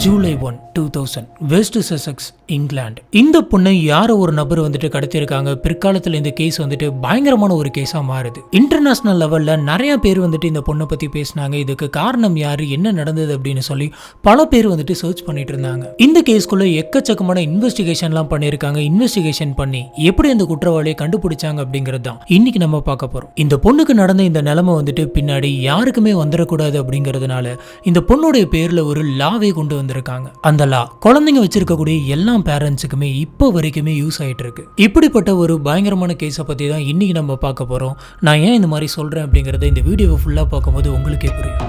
July 1, 2000 west Sussex, England. இந்த பொண்ணை யாரோ ஒரு நபர் வந்துட்டு கடத்திருக்காங்க. பிற்காலத்தில் இந்த கேஸ் வந்துட்டு பயங்கரமான ஒரு கேஸா மாறுது. இன்டர்நேஷனல் லெவல்ல நிறைய பேர் வந்துட்டு இந்த பொண்ணை பத்தி பேசினாங்க. இதுக்கு காரணம் யாரு, என்ன நடந்தது அப்படின்னு சொல்லி பல பேர் வந்துட்டு சர்ச் பண்ணிட்டு இருந்தாங்க. இந்த கேஸ்க்குள்ள எக்கச்சக்கமான இன்வெஸ்டிகேஷன்லாம் பண்ணியிருக்காங்க. இன்வெஸ்டிகேஷன் பண்ணி எப்படி அந்த குற்றவாளியை கண்டுபிடிச்சாங்க அப்படிங்கிறது தான் இன்னைக்கு நம்ம பார்க்க போறோம். இந்த பொண்ணுக்கு நடந்த இந்த நிலைமை வந்துட்டு பின்னாடி யாருக்குமே வந்துடக்கூடாது அப்படிங்கிறதுனால இந்த பொண்ணுடைய பேர்ல ஒரு லாவே கொண்டு வந்திருக்காங்க. அந்த லா குழந்தைங்க வச்சிருக்கக்கூடிய எல்லா பேரண்ட்ஸுக்குமே இப்போ வரைக்குமே யூஸ் ஆயிட்டு இருக்கு. இப்படிப்பட்ட ஒரு பயங்கரமான கேஸை பத்தி தான் இன்னைக்கு நம்ம பார்க்க போறோம். நான் ஏன் இந்த மாதிரி சொல்றேன் அப்படிங்கறத இந்த வீடியோவை ஃபுல்லா பார்க்கும்போது உங்களுக்கே புரியும்.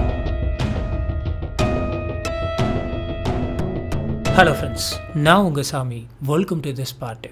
ஹலோ ஃப்ரெண்ட்ஸ், நான் உங்க Sami. Welcome to this part.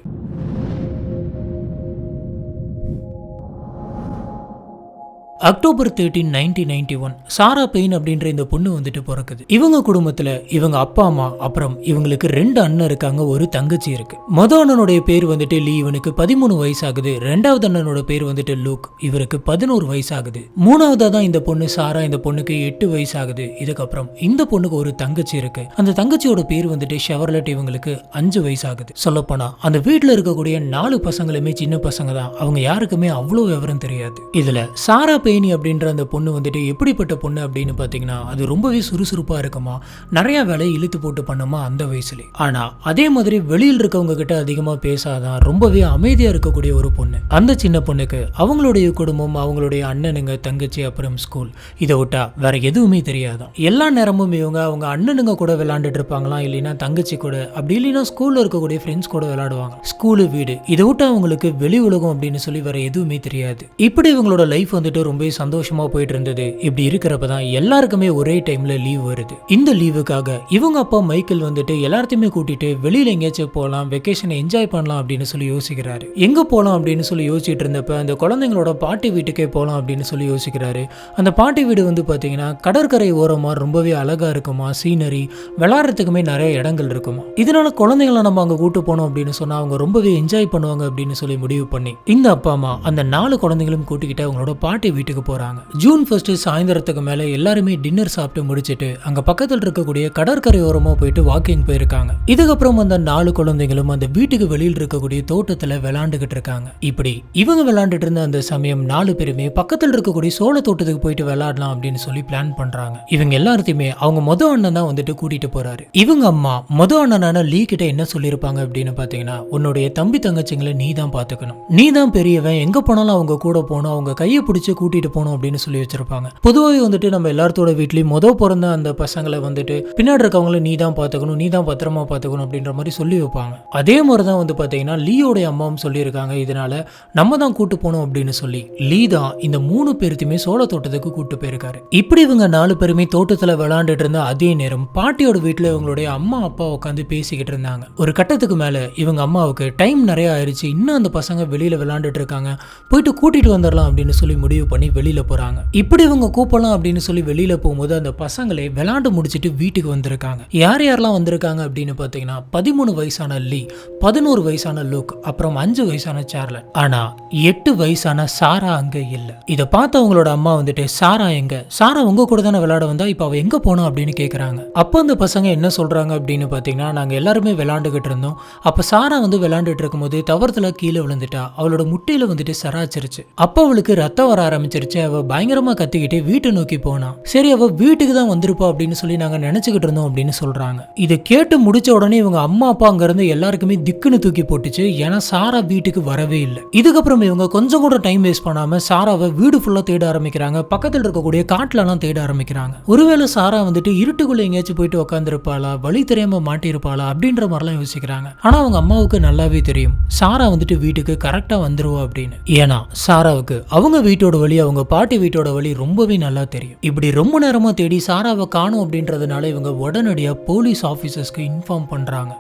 October 13, 1991 Sarah Payne அப்படின்ற இந்த பொண்ணு வந்துட்டு பிறக்குது. இவங்க குடும்பத்துல இவங்க அப்பா அம்மா, அப்புறம் இவங்களுக்கு 2 அண்ணன் இருக்காங்க, ஒரு தங்கச்சி இருக்கு. மொதல் அண்ணனுடைய பேர் வந்துட்டு லீ, இவனுக்கு 13 வயசு ஆகுது. 2வது அண்ணனோட பேர் வந்துட்டு லூக், இவருக்கு 11 வயசு ஆகுது. 3வதா தான் இந்த பொண்ணு சாரா, இந்த பொண்ணுக்கு 8 வயசு ஆகுது. இதுக்கப்புறம் இந்த பொண்ணுக்கு ஒரு தங்கச்சி இருக்கு. அந்த தங்கச்சியோட பேர் வந்துட்டு ஷெவர்லெட், இவங்களுக்கு 5 வயசு ஆகுது. சொல்லப்போனா அந்த வீட்டுல இருக்கக்கூடிய 4 பசங்களுமே சின்ன பசங்க தான். அவங்க யாருக்குமே அவ்வளவு விவரம் தெரியாது. இதுல சாரா பெயினி அப்படின்ற அந்த பொண்ணு வந்துட்டு எப்படிப்பட்ட பொண்ணு அப்படின்னு பாத்தீங்கன்னா, அது ரொம்பவே சுறுசுறுப்பா இருக்குமா, நிறைய வேலையை இழுத்து போட்டு பண்ணுமா அந்த வயசுல. ஆனா அதே மாதிரி வெளியில் இருக்கவங்க கிட்ட அதிகமா பேசாதான், ரொம்பவே அமைதியா இருக்கக்கூடிய ஒரு பொண்ணு. அந்த சின்ன பொண்ணுக்கு அவங்களுடைய குடும்பம், அவங்களுடைய அண்ணனுங்க, தங்கச்சி, அப்புறம் ஸ்கூல், இதை விட்டா வேற எதுவுமே தெரியாதான். எல்லா நேரமும் இவங்க அவங்க அண்ணனுங்க கூட விளையாண்டுட்டு இருப்பாங்களாம், இல்லைன்னா தங்கச்சி கூட, அப்படி இல்லைன்னா ஸ்கூல்ல இருக்கக்கூடிய ஃப்ரெண்ட்ஸ் கூட விளையாடுவாங்க. ஸ்கூலு, வீடு, இதை விட்டா அவங்களுக்கு வெளி உலகம் அப்படின்னு சொல்லி வேற எதுவுமே தெரியாது. இப்படி இவங்களோட லைஃப் வந்துட்டு ரொம்ப சந்தோஷமா போயிட்டு இருந்தது. இப்படி இருக்கிறப்பதான் எல்லாருக்குமே ஒரே டைம்ல லீவ் வருது. இந்த லீவுக்காக இவங்க அப்பா மைக்கேல் வந்துட்டு எல்லாத்தையுமே கூட்டிட்டு வெளியில எங்கேயாச்சும் போகலாம், வெக்கேஷனை என்ஜாய் பண்ணலாம் அப்படின்னு சொல்லி யோசிக்கிறாரு. எங்க போகலாம் அப்படின்னு சொல்லி யோசிச்சுட்டு இருந்தப்ப அந்த குழந்தைங்களோட பாட்டி வீட்டுக்கே போகலாம் அப்படின்னு சொல்லி யோசிக்கிறாரு. அந்த பாட்டி வீடு வந்து பாத்தீங்கன்னா கடற்கரை ஓரமா ரொம்பவே அழகா இருக்குமா, சீனரி, விளையாடுறதுக்குமே நிறைய இடங்கள் இருக்குமா. இதனால குழந்தைங்களை நம்ம அங்க கூட்டு போனோம் அப்படின்னு சொன்னா அவங்க ரொம்பவே என்ஜாய் பண்ணுவாங்க அப்படின்னு சொல்லி முடிவு பண்ணி இந்த அப்பா அம்மா அந்த 4 குழந்தைகளும் கூட்டிக்கிட்டு அவங்களோட பாட்டி வீட்டுக்கு போறாங்க. ஜூன் 1 சாயந்தரத்துக்கு மேல எல்லாருமே டின்னர் சாப்பிட்டு முடிச்சிட்டு அங்க பக்கத்தில் இருக்கக்கூடிய கடற்கரை ஓரமா போயிட்டு வாக்கிங் போயிருக்காங்க. இதுக்கப்புறம் அந்த 4 குழந்தைகளும் அந்த வீட்டுக்கு வெளியில் இருக்கக்கூடிய தோட்டத்துல விளையாண்டுகிட்டு இருக்காங்க. இப்படி இவங்க விளையாண்டுட்டு இருந்த அந்த சமயம் 4 பேருமே பக்கத்தில் இருக்கக்கூடிய சோள தோட்டத்துக்கு போயிட்டு விளையாடலாம் அப்படின்னு சொல்லி பிளான் பண்றாங்க. இவங்க எல்லாத்தையுமே அவங்க மொத அண்ணன் தான் வந்துட்டு கூட்டிட்டு போறாரு. இவங்க அம்மா மொத அண்ணனான லீ கிட்ட என்ன சொல்லிருப்பாங்க அப்படின்னு பாத்தீங்கன்னா, உன்னுடைய தம்பி தங்கச்சிங்களை நீ தான் பாத்துக்கணும், நீ தான் பெரியவன், எங்க போனாலும் அவங்க கூட போகணும், அவங்க கையை பிடிச்சு கூட்டிட்டு போகணும் அப்படின்னு சொல்லி வச்சிருப்பாங்க. பொதுவாகவே வந்துட்டு நம்ம எல்லாத்தோட வீட்லயும் பிறந்த அந்த பசங்களை வந்துட்டு பின்னாடி இருக்கவங்கள நீ தான் பாத்துக்கணும், நீ தான் பத்திரமா பாத்துக்கணும் அப்படின்ற மாதிரி சொல்லி வைப்பாங்க. அதே மாதிரிதான் வந்து பாத்தீங்கன்னா லீயோடைய அம்மாவும் சொல்லியிருக்காங்க, இதனால நம்ம தான் கூட்டு போனோம் அப்படின்னு சொல்லி லீ தான் இந்த 3 பேருத்தையுமே சோள தோட்டத்துக்கு கூட்டு போயிருக்காரு. இப்படி இவங்க 4 பேருமே தோட்டத்துல விளையாண்டுட்டு இருந்த அதே நேரம் பாட்டியோட வீட்டுல இவங்களுடைய அம்மா அப்பா உட்காந்து பேசிக்கிட்டு இருந்தாங்க. ஒரு கட்டத்துக்கு மேல இவங்க அம்மாவுக்கு டைம் நிறைய ஆயிடுச்சு, இன்னும் அந்த பசங்க வெளியில விளையாண்டுட்டு இருக்காங்க, போயிட்டு கூட்டிட்டு வந்துடலாம் அப்படின்னு சொல்லி முடிவு பண்ணி வெளியில போறாங்க. இப்படி இவங்க கூப்பிடலாம் அப்படின்னு சொல்லி வெளியில போகும்போது அந்த பசங்களே விளையாண்டு முடிச்சிட்டு வீட்டுக்கு வந்திருக்காங்க. யார் யாரெல்லாம் வந்திருக்காங்க அப்படின்னு பாத்தீங்கன்னா 13 வயசான லீ, 11 வயசான லூக், அப்புறம் 5 வயசான சார்லட். ஆனா 8 வயசான சாரா அங்க இல்ல. இத பார்த்து அவங்களோட அம்மா வந்துட்டு, சாரா எங்க, சாரா உங்க கூட தானே விளையாட வந்தா, இப்ப அவ எங்க போனா அப்படின்னு கேக்குறாங்க. அப்ப அந்த பசங்க என்ன சொல்றாங்க அப்படின்னு பாத்தீங்கன்னா, நாங்க எல்லாருமே விளையாண்டுகிட்டு இருந்தோம், அப்ப சாரா வந்து விளையாண்டுட்டு இருக்கும்போது தவறுதலா கீழே விழுந்துட்டா, அவளோட முட்டையில வந்துட்டு சராச்சிருச்சு. அப்ப அவளுக்கு ரத்தம் வர ஆரம்பிச்சிருச்சு. அவ பயங்கரமா கத்திக்கிட்டே வீட்டை நோக்கி போனா. சரி, அவ வீட்டுக்கு தான் வந்திருப்பா அப்படின்னு சொல்லி நாங்க நினைச்சுக்கிட்டு இருந்தோம் அப்படின்னு சொல்றாங்க. இதை கேட்டு முடிச்ச உடனே இவங்க அம்மா அப்பா அங்க இருந்து எல்லாருக்குமே திக்குன்னு தூக்கி போட்டுச்சு. ஏன்னா சாரா வீட்டுக்கு வரவே இல்லை. இதுக்கப்புறம் இவங்க கொஞ்சம் கூட டைம் வேஸ்ட் பண்ணாம சாராவை வீடு ஃபுல்லா தேட ஆரம்பிக்கிறாங்க. பக்கத்தில் இருக்கக்கூடிய காட்டுல எல்லாம் தேட ஆரம்பிக்கிறாங்க. ஒருவேளை சாரா வந்துட்டு இருட்டுக்குள்ள எங்கேயாச்சும் போயிட்டு உட்காந்துருப்பாளா, வழி தெரியாம மாட்டிருப்பாளா அப்படின்ற மாதிரிலாம் யோசிக்கிறாங்க. ஆனா அவங்க அம்மாவுக்கு நல்லாவே தெரியும் சாரா வந்துட்டு வீட்டுக்கு கரெக்டா வந்துருவா அப்படின்னு. ஏன்னா சாராவுக்கு அவங்க வீட்டோட வழி, அவங்க பாட்டி வீட்டோட வழி ரொம்பவே நல்லா தெரியும். இப்படி ரொம்ப நேரமா தேடி சாராவை காணோம் அப்படின்றதுனால இவங்க உடனடியா போலீஸ் ஆபீசர்ஸ்க்கு இன்ஃபார்ம் பண்றாங்க.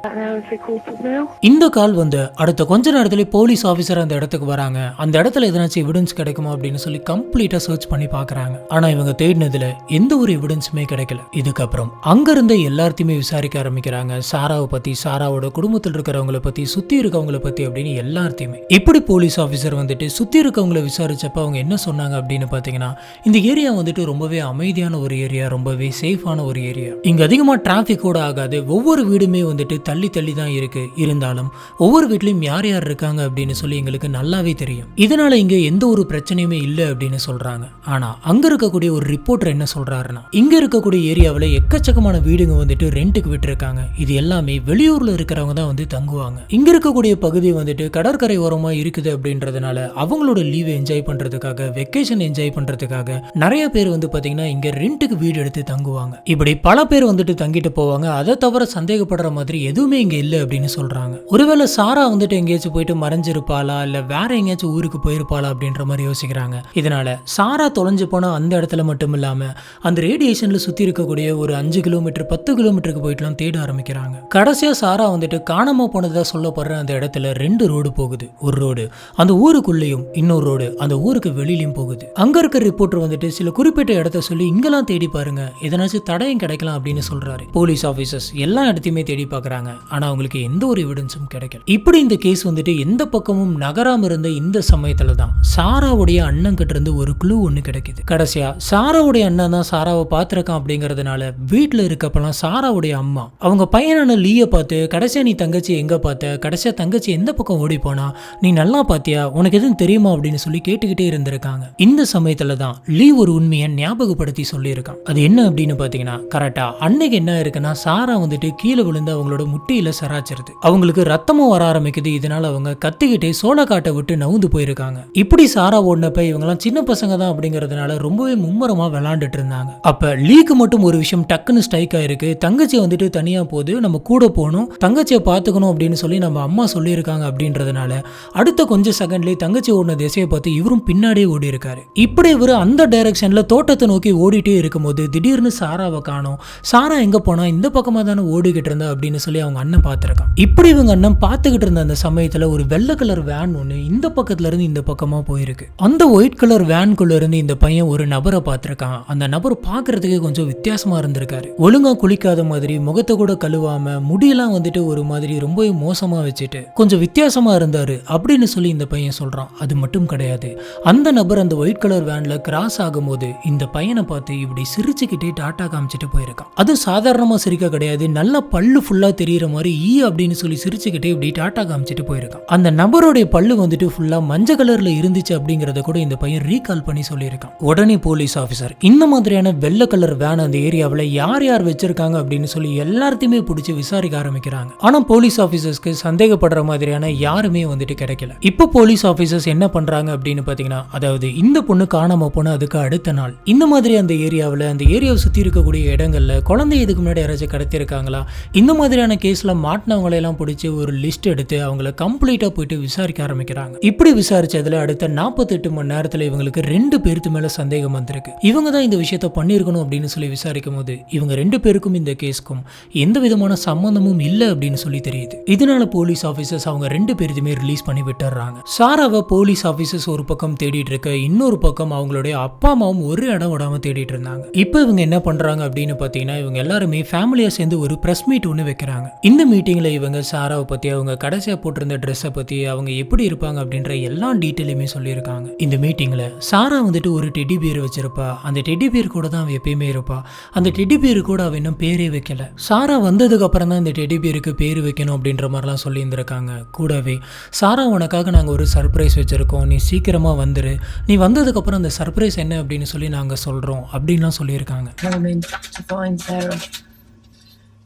இந்த கால் வந்து அடுத்த கொஞ்ச நேரத்துல போலீஸ் ஆபீசர் அந்த இடத்துக்கு வராங்க. அந்த இடத்துல எதனாச்சும் எவிடன்ஸ் கிடைக்குமா அப்படின்னு சொல்லி கம்ப்ளீட்டா சர்ச் பண்ணி பாக்குறாங்க. ஆனா இவங்க தேடினதுல எந்த ஒரு எவிடன்ஸுமே கிடைக்கல. இதுக்கப்புறம் அங்க இருந்த எல்லாத்தையுமே விசாரிக்க ஆரம்பிக்கிறாங்க. சாராவை பத்தி, சாராவோட குடும்பத்தில் இருக்கிறவங்களை பத்தி, சுத்தி இருக்கவங்களை பத்தி அப்படின்னு எல்லாத்தையுமே. இப்படி போலீஸ் ஆபீசர் வந்துட்டு சுத்தி இருக்கவங்களை விசாரிச்சப்ப அவங்க என்ன சொன்னாங்க சொல்றாங்க அப்படின்னு பாத்தீங்கன்னா, இந்த ஏரியா வந்துட்டு ரொம்பவே அமைதியான ஒரு ஏரியா, ரொம்பவே சேஃபான ஒரு ஏரியா. இங்க அதிகமா டிராபிக் கூட ஆகாது. ஒவ்வொரு வீடுமே வந்துட்டு தள்ளி தள்ளி தான் இருக்கு. இருந்தாலும் ஒவ்வொரு வீட்லயும் யார் யார் இருக்காங்க அப்படின்னு சொல்லி எங்களுக்கு நல்லாவே தெரியும். இதனால இங்க எந்த ஒரு பிரச்சனையுமே இல்லை அப்படின்னு சொல்றாங்க. ஆனா அங்க இருக்கக்கூடிய ஒரு ரிப்போர்ட்டர் என்ன சொல்றாருன்னா, இங்க இருக்கக்கூடிய ஏரியாவில் எக்கச்சக்கமான வீடுங்க வந்துட்டு ரெண்டுக்கு விட்டுருக்காங்க. இது எல்லாமே வெளியூர்ல இருக்கிறவங்க தான் வந்து தங்குவாங்க. இங்க இருக்கக்கூடிய பகுதி வந்துட்டு கடற்கரை ஓரமா இருக்குது அப்படின்றதுனால அவங்களோட லீவை என்ஜாய் பண்றதுக்காக, வெக்கேஷன் என்ஜாய் பண்றதுக்காக நிறைய பேர் வந்து பாத்தீங்கன்னா இங்க ரெண்டுக்கு வீடு எடுத்து தங்குவாங்க. இப்படி பல பேர் வந்துட்டு தங்கிட்டு போவாங்க. அதை தவிர சந்தேகப்படுற மாதிரி எதுவுமே இங்க இல்லை அப்படின்னு சொல்றாங்க. ஒருவேளை சாரா வந்துட்டு எங்கேயாச்சும் போயிட்டு மறைஞ்சிருப்பாளா, இல்ல வேற எங்கேயாச்சும் ஊருக்கு போயிருப்பாளா அப்படின்ற மாதிரி யோசிக்கிறாங்க. இதனால சாரா தொலைஞ்சு போனா அந்த இடத்துல மட்டும் இல்லாம அந்த ரேடியேஷன்ல சுத்தி இருக்கக்கூடிய ஒரு 5 கிலோமீட்டர் 10 கிலோமீட்டருக்கு போயிட்டுலாம் தேட ஆரம்பிக்கிறாங்க. கடைசியா சாரா வந்துட்டு காணாம போனதா சொல்லப்படுற அந்த இடத்துல 2 ரோடு போகுது. ஒரு ரோடு அந்த ஊருக்குள்ளேயும், இன்னொரு ரோடு அந்த ஊருக்கு வெளியிலயும் போகுது. அங்க இருக்க ரிப்போர்ட்டர் வந்துட்டு சில குறிப்பிட்ட இடத்த சொல்லி இங்கெல்லாம் தேடி பாருங்க, எதனாச்சும் தடயம் கிடைக்கலாம் அப்படின்னு சொல்றாரு. போலீஸ் ஆபீசர்ஸ் எல்லா இடத்தையுமே தேடி பாக்குறாங்க. ஆனா அவங்களுக்கு எந்த ஒரு எவிடன்ஸும் கிடைக்கல. இப்படி இந்த கேஸ் வந்துட்டு எந்த பக்கமும் நகராம இருந்த இந்த சமயத்துல தான் சாராவுடைய அண்ணன் கிட்ட இருந்து ஒரு க்ளூ ஒண்ணு கிடைக்குது. கடைசியா சாராவுடைய அண்ணன் தான் சாராவை பார்த்திருக்கான் அப்படிங்கறதுனால வீட்டுல இருக்கப்பெல்லாம் சாராவுடைய அம்மா அவங்க பையனான லீய பார்த்து, கடைசியா நீ தங்கச்சி எங்க பார்த்த, கடைசியா தங்கச்சி எந்த பக்கம் ஓடி போனா, நீ நல்லா பாத்தியா, உனக்கு எதுவும் தெரியுமா அப்படின்னு சொல்லி கேட்டுக்கிட்டே இருந்திருக்காங்க. இந்த சமயத்துல தான் லீ ஒரு உண்மையை ஞாபகப்படுத்தி சொல்லியிருக்கான். அது என்ன அப்படின்னு பாத்தீங்கன்னா, கரெக்டா அன்னைக்கு என்ன இருக்குன்னா, சாரா வந்துட்டு கீழே விழுந்து அவங்களோட முட்டியில சராச்சிருது. அவங்களுக்கு ரத்தமும் வர ஆரம்பிக்குது. இதனால அவங்க கத்திக்கிட்டே சோளக்காட்டை விட்டு நவுந்து போயிருக்காங்க. இப்படி சாரா ஓடினப்ப இவங்கெல்லாம் சின்ன பசங்க தான் அப்படிங்கறதுனால ரொம்பவே மும்மரமா விளையாண்டுட்டு இருந்தாங்க. அப்ப லீக்கு மட்டும் ஒரு விஷயம் டக்குன்னு ஸ்ட்ரைக் ஆயிருக்கு. தங்கச்சி வந்துட்டு தனியா போது, நம்ம கூட போகணும், தங்கச்சியை பார்த்துக்கணும் அப்படின்னு சொல்லி நம்ம அம்மா சொல்லியிருக்காங்க அப்படின்றதுனால அடுத்த கொஞ்சம் செகண்ட்லேயே தங்கச்சி ஓடின திசையை பார்த்து இவரும் பின்னாடியே ஓடி இருக்காரு. இப்படி இவர் அந்த டைரக்ஷன்ல தோட்டத்தை நோக்கி ஓடிட்டே இருக்கும்போது திடீர்னு சாராவை காணோம். சாரா எங்க போனா, இந்த பக்கமா தானே ஓடிக்கிட்டு இருந்தா அப்படின்னு சொல்லி அவங்க அண்ணன் பார்த்திருக்கான். இப்படி இவங்க அண்ணன் பார்த்துக்கிட்டு இருந்த அந்த சமயத்துல ஒரு வெள்ளை கலர் வேன் ஒண்ணு இந்த பக்கத்துல இருந்து இந்த பக்கமா போயிருக்கு. அந்த ஒயிட் கலர் வேன்குள்ள இருந்து இந்த பையன் ஒரு நபரை பார்த்திருக்கான். அந்த நபர் பார்க்கறதுக்கு கொஞ்சம் வித்தியாசமா இருந்திருக்காரு. ஒழுங்கா குளிக்காத மாதிரி, முகத்தை கூட கழுவாம, முடியெல்லாம் வந்துட்டு ஒரு மாதிரி ரொம்பவே மோசமா வச்சுட்டு கொஞ்சம் வித்தியாசமா இருந்தாரு அப்படின்னு சொல்லி இந்த பையன் சொல்றான். அது மட்டும் கிடையாது, அந்த நபர் அந்த ஒயிட் கலர் வேன்ல கிராஸ் ஆகும்போது இந்த பையனை பார்த்து இப்படி சிரிச்சுக்கிட்டே டாட்டா காமிச்சிட்டு போயிருக்கான். அது சாதாரணமா சிரிக்க கிடையாது, நல்ல பல்லு ஃபுல்லா தெரியற மாதிரி ஈ அப்படின்னு சொல்லி சிரிச்சுக்கிட்டே இப்படி டாட்டா காமிச்சிட்டு போயிருக்கான். அந்த நபருடைய பல்லு வந்துட்டு ஃபுல்லா மஞ்சள் கலர்ல இருந்துச்சு அப்படிங்கறத கூட இந்த பையன் ரீகால் பண்ணி சொல்லியிருக்கான். உடனே போலீஸ் ஆபீசர் இந்த மாதிரியான வெள்ளை கலர் வேன் அந்த ஏரியாவில் யார் யார் வச்சிருக்காங்க அப்படின்னு சொல்லி எல்லாத்தையுமே பிடிச்சி விசாரிக்க ஆரம்பிக்கிறாங்க. ஆனா போலீஸ் ஆபீசர்ஸ்க்கு சந்தேகப்படுற மாதிரியான யாருமே வந்துட்டு கிடைக்கல. இப்போ போலீஸ் ஆபீசர்ஸ் என்ன பண்றாங்க அப்படின்னு பாத்தீங்கன்னா, அதாவது இந்த பொண்ணு காணாம போன அதுக்கு அடுத்த நாள் இந்த மாதிரி அந்த ஏரியாவில், அந்த ஏரியாவை சுத்தி இருக்கக்கூடிய இடங்கள்ல குழந்தை இதுக்கு முன்னாடி யாராச்சும் கடத்திருக்காங்களா, இந்த மாதிரியான கேஸ்ல மாட்டினவங்களை எல்லாம் பிடிச்சி ஒரு லிஸ்ட் எடுத்து அவங்களை கம்ப்ளீட்டா போயிட்டு விசாரிக்க ஆரம்பிக்கிறாங்க. இப்படி விசாரிச்சதுல அடுத்த 48 மணி நேரத்துல இவங்களுக்கு 2 பேருக்கு மேல சந்தேகம் வந்திருக்கு. இவங்க தான் இந்த விஷயத்த பண்ணிருக்கணும் அப்படின்னு சொல்லி விசாரிக்கும் போது இவங்க 2 பேருக்கும் இந்த கேஸ்க்கும் எந்த விதமான சம்பந்தமும் இல்லை அப்படின்னு சொல்லி தெரியுது. இதனால போலீஸ் ஆபீசர்ஸ் அவங்க 2 பேருமே ரிலீஸ் பண்ணி விட்டுறாங்க. சாராவை போலீஸ் ஆபீசர்ஸ் ஒரு பக்கம் தேடிட்டு இருக்க, இன்னொரு பக்கம் அவங்களுடைய அப்பா அம்மாவும் ஒரு இடம் விடாம தேடிட்டு இருந்தாங்க. இப்போ இவங்க என்ன பண்றாங்க அப்படின்னு பாத்தீங்கன்னா, இவங்க எல்லாருமே ஃபேமிலியா சேர்ந்து ஒரு பிரஸ் மீட் ஒன்று வைக்கிறாங்க. இந்த மீட்டிங்ல இவங்க சாராவை பத்தி, அவங்க கடைசியா போட்டிருந்த ட்ரெஸ்ஸை பத்தி, அவங்க எப்படி இருப்பாங்க அப்படின்ற எல்லா டீட்டெயிலுமே சொல்லியிருக்காங்க. இந்த மீட்டிங்ல சாரா வந்துட்டு ஒரு டெடி பியர் வச்சிருப்பா. அந்த டெடி பியர் கூட தான் அவ எப்பயுமே இருப்பா. அந்த டெடி பியர் கூட அவ இன்னும் பேரே வைக்கல. சாரா வந்ததுக்கு அப்புறம் தான் இந்த டெடி பியருக்கு பேர் வைக்கணும் அப்படின்ற மாதிரிலாம் சொல்லி இருந்திருக்காங்க. கூடவே சாரா உனக்காக நாங்கள் ஒரு சர்ப்ரைஸ் வச்சிருக்கோம், நீ சீக்கிரமா வந்துரு, நீ வந்ததுக்கு அப்புறம் அந்த சர்ப்ரைஸ் என்ன அப்படின்னு சொல்லி நாங்க சொல்றோம் அப்படின்லாம் சொல்லியிருக்காங்க.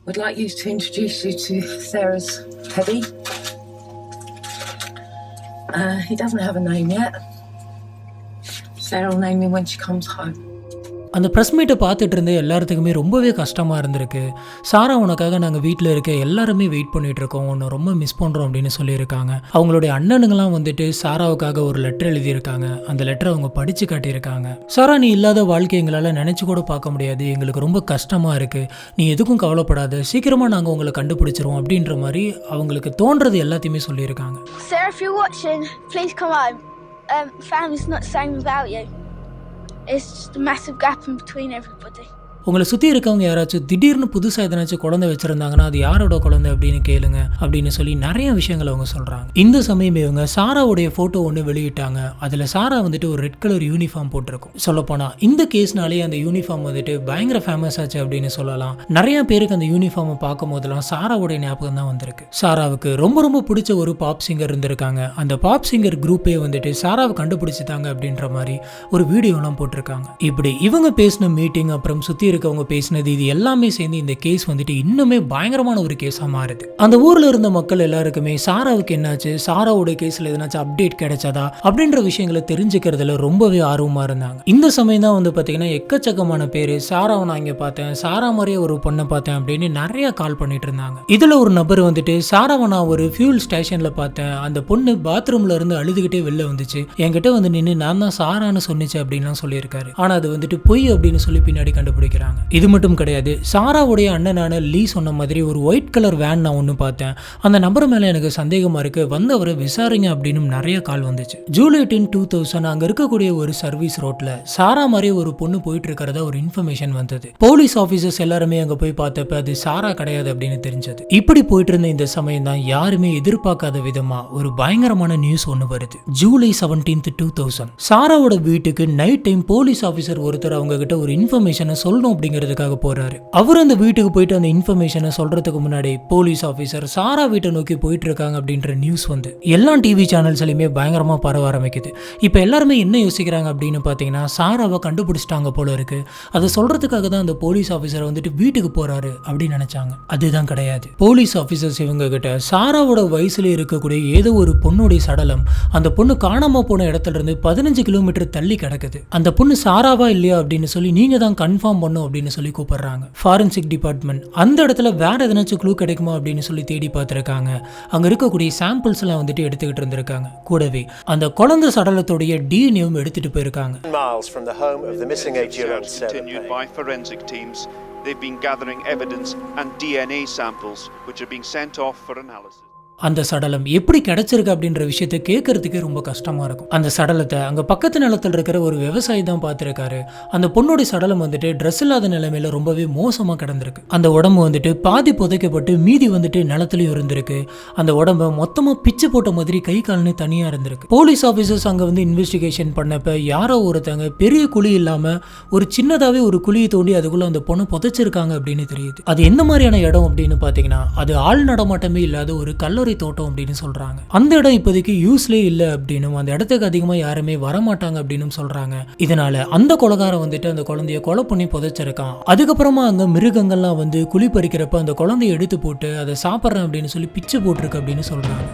Would like you to introduce you to Sarah's Teddy. He doesn't have a name yet. Sarah will name him when she comes home. அந்த ப்ரெஸ் மீட்டை பார்த்துட்டு இருந்த எல்லாத்துக்குமே ரொம்பவே கஷ்டமாக இருந்திருக்கு. சாரா உனக்காக நாங்கள் வீட்டில் இருக்க எல்லாருமே வெயிட் பண்ணிட்டு இருக்கோம், உன்னை ரொம்ப மிஸ் பண்ணுறோம் அப்படின்னு சொல்லியிருக்காங்க. அவங்களுடைய அண்ணனுங்களாம் வந்துட்டு சாராவுக்காக ஒரு லெட்டர் எழுதியிருக்காங்க. அந்த லெட்டரை அவங்க படித்து காட்டியிருக்காங்க. சாரா, நீ இல்லாத வாழ்க்கை எங்களால் நினச்சி கூட பார்க்க முடியாது, எங்களுக்கு ரொம்ப கஷ்டமாக இருக்குது, நீ எதுக்கும் கவலைப்படாத, சீக்கிரமாக நாங்கள் உங்களை கண்டுபிடிச்சிருவோம் அப்படின்ற மாதிரி அவங்களுக்கு தோன்றது எல்லாத்தையுமே சொல்லியிருக்காங்க. Sarah, if you're watching, please come home. Family's not the same without you. It's just a massive gap in between everybody. உங்களை சுத்தி இருக்கவங்க யாராச்சும் திடீர்னு புதுசா எதனாச்சும் குழந்தை வச்சிருந்தாங்கன்னா அது யாரோட குழந்தை அப்படின்னு கேளுங்க அப்படின்னு சொல்லி நிறைய விஷயங்கள் அவங்க சொல்றாங்க. இந்த சமயம் இவங்க சாராவுடைய போட்டோ ஒன்று வெளியிட்டாங்க. அதுல சாரா வந்துட்டு ஒரு ரெட் கலர் யூனிஃபார்ம் போட்டிருக்கும். சொல்லப்போனா இந்த கேஸ்னாலே அந்த யூனிஃபார்ம் வந்துட்டு பயங்கர ஃபேமஸ் ஆச்சு அப்படின்னு சொல்லலாம். நிறைய பேருக்கு அந்த யூனிஃபார்ம் பார்க்கும் போதெல்லாம் சாராவுடைய ஞாபகம் தான் வந்திருக்கு. சாராவுக்கு ரொம்ப ரொம்ப பிடிச்ச ஒரு பாப் சிங்கர் இருந்திருக்காங்க. அந்த பாப் சிங்கர் குரூப்பே வந்துட்டு சாராவை கண்டுபிடிச்சிட்டாங்க அப்படின்ற மாதிரி ஒரு வீடியோலாம் போட்டிருக்காங்க. இப்படி இவங்க பேசின மீட்டிங் அப்புறம் சுத்தி இருக்கவங்க பேசினது இது எல்லாமே சேர்ந்து இந்த கேஸ் வந்துட்டு இன்னுமே பயங்கரமான ஒரு கேஸா மாறுது. அந்த ஊர்ல இருந்த மக்கள் எல்லாருக்குமே சாராவுக்கு என்னாச்சு, சாராவோட கேஸ்ல எதனாச்சும் அப்டேட் கிடைச்சதா அப்படின்ற விஷயங்களை தெரிஞ்சுக்கிறதுல ரொம்பவே ஆர்வமா இருந்தாங்க. இந்த சமயம் தான் வந்து பாத்தீங்கன்னா எக்கச்சக்கமான பேரு சாராவை நான் இங்க பார்த்தேன், சாரா மாதிரியே ஒரு பொண்ணை பார்த்தேன் அப்படின்னு நிறைய கால் பண்ணிட்டு இருந்தாங்க. இதுல ஒரு நபர் வந்துட்டு சாராவை நான் ஒரு ஃபியூல் ஸ்டேஷன்ல பார்த்தேன், அந்த பொண்ணு பாத்ரூம்ல இருந்து அழுதுகிட்டே வெளில வந்துச்சு, என்கிட்ட வந்து நின்று நான் தான் சாரான்னு சொன்னிச்சு அப்படின்லாம் சொல்லியிருக்காரு. ஆனா அது வந்துட்டு பொய் அப்படின்னு சொல்லி பின்னாடி கண்டுபிடிக்கிறாங்க. இது மட்டும் கிடையாது, சாராவுடைய அண்ணனான லீ சொன்ன மாதிரி ஒரு ஒயிட் கலர் வேன் நான் ஒன்று பார்த்தேன், அந்த நபர் மேல எனக்கு சந்தேகமா இருக்கு, வந்தவரை விசாரிங்க அப்படின்னு நிறைய கால் வந்துச்சு. ஜூலை 10, 2000 அங்க இருக்கக்கூடிய ஒரு சர்வீஸ் ரோட்ல சாரா மாதிரி ஒரு பொண்ணு போயிட்டு இருக்கிறதா ஒரு இன்ஃபர்மேஷன் வந்தது. போலீஸ் ஆபீசர்ஸ் எல்லாருமே அங்க போய் பார்த்தப்ப அது சாரா கிடையாது அப்படின்னு தெரிஞ்சது. இப்படி போயிட்டு இருந்த இந்த சமயம் தான் யாருமே எதிர்பார்க்காத விதமா ஒரு பயங்கரமான நியூஸ் ஒன்று வருது. ஜூலை 17, 2000 சாராவோட வீட்டுக்கு நைட் டைம் போலீஸ் ஆபீசர் ஒருத்தர் அவங்க கிட்ட ஒரு இன்ஃபர்மேஷனை சொல்லணும் அப்படிங்கிறதுக்காக போறாரு. அவர் அந்த வீட்டுக்கு போயிட்டு அந்த இன்ஃபர்மேஷனை சொல்றதுக்கு முன்னாடி போலீஸ் ஆபீசர் சாரா வீட்டை நோக்கி போயிட்டு இருக்காங்க அப்படின்ற நியூஸ் வந்து எல்லா டிவி சேனல்ஸ்லயுமே பயங்கரமா பரவ ஆரம்பிக்குது. இப்ப எல்லாருமே என்ன யோசிக்கிறாங்க அப்படின்னு பாத்தீங்கன்னா சாராவை கண்டுபிடிச்சிட்டாங்க போல இருக்கு, அதை சொல்றதுக்காக தான் அந்த போலீஸ் ஆபீசர் வந்துட்டு வீட்டுக்கு போறாரு அப்படின்னு நினைச்சாங்க. அதுதான் கிடையாது. போலீஸ் ஆபீசர்ஸ் இவங்க கிட்ட சாராவோட வயசுல இருக்கக்கூடிய ஏதோ ஒரு பொண்ணுடைய சடலம் அந்த பொண்ணு காணாம போன இடத்துல இருந்து 15 கிலோமீட்டர் தள்ளி கிடக்குது, அந்த பொண்ணு சாராவா இல்லையா அப்படின்னு சொல்லி நீங்க தான் கன்ஃபார்ம் பண்ணும் அப்படின்னு சொல்லி கூப்பிடுறாங்க. ஃபாரன்சிக் டிபார்ட்மெண்ட் அந்த இடத்துல வேற எதனாச்சும் க்ளூ கிடைக்குமா அப்படின்னு சொல்லி தேடி பார்த்திருக்காங்க. அங்க இருக்கக்கூடிய சாம்பிள்ஸ் எல்லாம் வந்துட்டு எடுத்துக்கிட்டு இருந்திருக்காங்க. கூடவே அந்த குழந்தை சடலத்துடைய டிஎன்ஏவும் எடுத்துட்டு போயிருக்காங்க. Miles from the home of the missing 8-year-old Sarah continued by forensic teams. They've been gathering evidence and DNA samples which are being sent off for analysis. அந்த சடலம் எப்படி கிடைச்சிருக்கு அப்படின்ற விஷயத்தை கேட்கறதுக்கே ரொம்ப கஷ்டமா இருக்கும். அந்த சடலத்தை அங்க பக்கத்து நிலத்தில் இருக்கிற ஒரு விவசாயி தான் பார்த்திருக்காரு. அந்த பொண்ணுடைய சடலம் வந்துட்டு ட்ரெஸ் இல்லாத நிலைமையில ரொம்பவே மோசமா கிடந்திருக்கு. அந்த உடம்பு வந்துட்டு பாதி புதைக்கப்பட்டு மீதி வந்துட்டு நிலத்திலையும் இருந்திருக்கு. அந்த உடம்ப மொத்தமா பிச்சு போட்ட மாதிரி கை கால்னு தனியா இருந்திருக்கு. போலீஸ் ஆபீசர்ஸ் அங்க வந்து இன்வெஸ்டிகேஷன் பண்ணப்ப யாரோ ஒருத்தங்க பெரிய குழி இல்லாம ஒரு சின்னதாவே ஒரு குழியை தோண்டி அதுக்குள்ள அந்த பொண்ணை புதைச்சிருக்காங்க அப்படின்னு தெரியுது. அது எந்த மாதிரியான இடம் அப்படின்னு பாத்தீங்கன்னா அது ஆள் நடமாட்டமே இல்லாத ஒரு கல்லூரி தோட்டம் அப்படின்னு சொல்றாங்க. அந்த இடம் இப்போதைக்கு யூஸ்லே இல்ல அப்படின்னும் அந்த இடத்துக்கு அதிகமா யாருமே வரமாட்டாங்க அப்படின்னு சொல்றாங்க. இதனால அந்த கொலைகாரன் வந்துட்டு அந்த குழந்தைய கொலை பண்ணி புதைச்சிருக்கான். அதுக்கப்புறமா அங்க மிருகங்கள்லாம் வந்து குழி பறிக்கிறப்ப அந்த குழந்தைய எடுத்து போட்டு அதை சாப்பிட்றேன் அப்படின்னு சொல்லி பிச்சு போட்டிருக்கு அப்படின்னு சொல்றாங்க.